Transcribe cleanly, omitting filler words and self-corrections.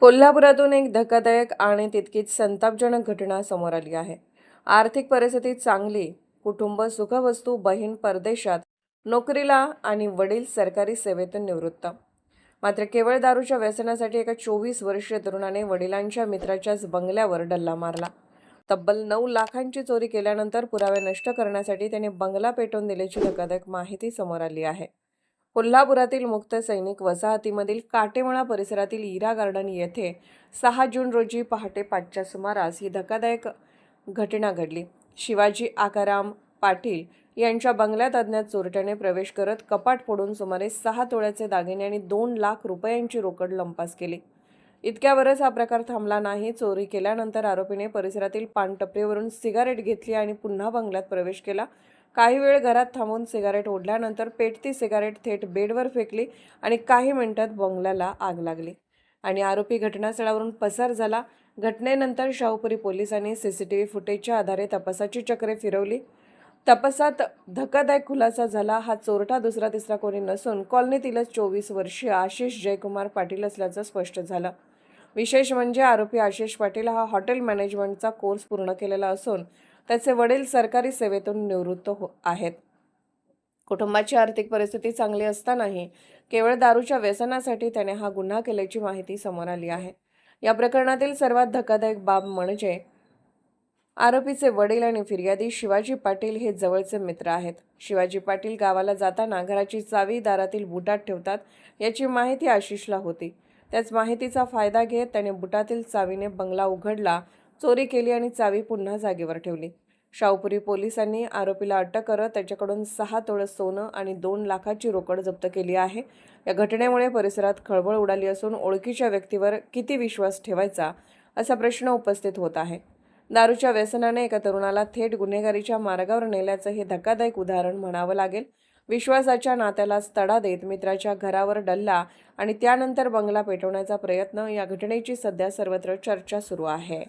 कोल्हापुरातून एक धक्कादायक आणि तितकीच संतापजनक घटना समोर आली आहे. आर्थिक परिस्थिती चांगली, कुटुंब सुखवस्तू, बहीण परदेशात नोकरीला आणि वडील सरकारी सेवेतून निवृत्त. मात्र केवळ दारूच्या व्यसनासाठी एका 24 वर्षीय तरुणाने वडिलांच्या मित्राच्याच बंगल्यावर डल्ला मारला. तब्बल 9 लाखांची चोरी केल्यानंतर पुरावे नष्ट करण्यासाठी त्याने बंगला पेटवून दिल्याची धक्कादायक माहिती समोर आली आहे. कोल्हापुरातील मुक्त सैनिक वसाहतीमधील काटेमळा परिसरातील इरा गार्डन येथे 6 जून रोजी पहाटे 5च्या सुमारास ही धक्कादायक घटना घडली. शिवाजी आकाराम पाटील यांच्या बंगल्यात अज्ञात चोरट्याने प्रवेश करत कपाट फोडून सुमारे 6 तोळ्याचे दागिने आणि 2 लाख रुपयांची रोकड लंपास केली. इतक्यावरच हा प्रकार थांबला नाही. चोरी केल्यानंतर आरोपीने परिसरातील पानटपरीवरून सिगारेट घेतली आणि पुन्हा बंगल्यात प्रवेश केला. काही वेळ घरात थांबून सिगारेट ओढल्यानंतर पेटती सिगारेट थेट बेडवर फेकली आणि काही मिनिटात बंगल्याला आग लागली आणि आरोपी घटनास्थळावरून पसार झाला. घटनेनंतर शाहूपुरी पोलिसांनी सीसीटीव्ही फुटेजच्या आधारे तपासाची चक्रे फिरवली. तपासात धक्कादायक खुलासा झाला. हा चोरटा दुसरा तिसरा कोणी नसून कॉलनीतीलच 24 वर्षीय आशिष जयकुमार पाटील असल्याचं स्पष्ट झालं. विशेष म्हणजे आरोपी आशिष पाटील हा हॉटेल मॅनेजमेंटचा कोर्स पूर्ण केलेला असून त्याचे वडील सरकारी सेवेतून निवृत्त आहेत. कुटुंबाची आर्थिक परिस्थिती चांगली असतानाही केवळ दारूच्या व्यसनासाठी त्याने हा गुन्हा केल्याची माहिती समोर आली आहे. या प्रकरणातील सर्वात धक्कादायक बाब म्हणजे आरोपीचे वडील आणि फिर्यादी शिवाजी पाटील हे जवळचे मित्र आहेत. शिवाजी पाटील गावाला जाताना घराची चावी दारातील बुटात ठेवतात याची माहिती आशिषला होती. त्याच माहितीचा फायदा घेत त्याने बुटातील चावीने बंगला उघडला, चोरी केली आणि चावी पुन्हा जागेवर ठेवली. शाहूपुरी पोलिसांनी आरोपीला अटक करत त्याच्याकडून 6 तोळे सोनं आणि 2 लाखाची रोकड जप्त केली आहे. या घटनेमुळे परिसरात खळबळ उडाली असून ओळखीच्या व्यक्तीवर किती विश्वास ठेवायचा असा प्रश्न उपस्थित होत आहे. दारूच्या व्यसनाने एका तरुणाला थेट गुन्हेगारीच्या मार्गावर नेल्याचं हे धक्कादायक उदाहरण म्हणावं लागेल. विश्वासाच्या नात्यालाच तडा देत मित्राच्या घरावर डल्ला आणि त्यानंतर बंगला पेटवण्याचा प्रयत्न, या घटनेची सध्या सर्वत्र चर्चा सुरू आहे.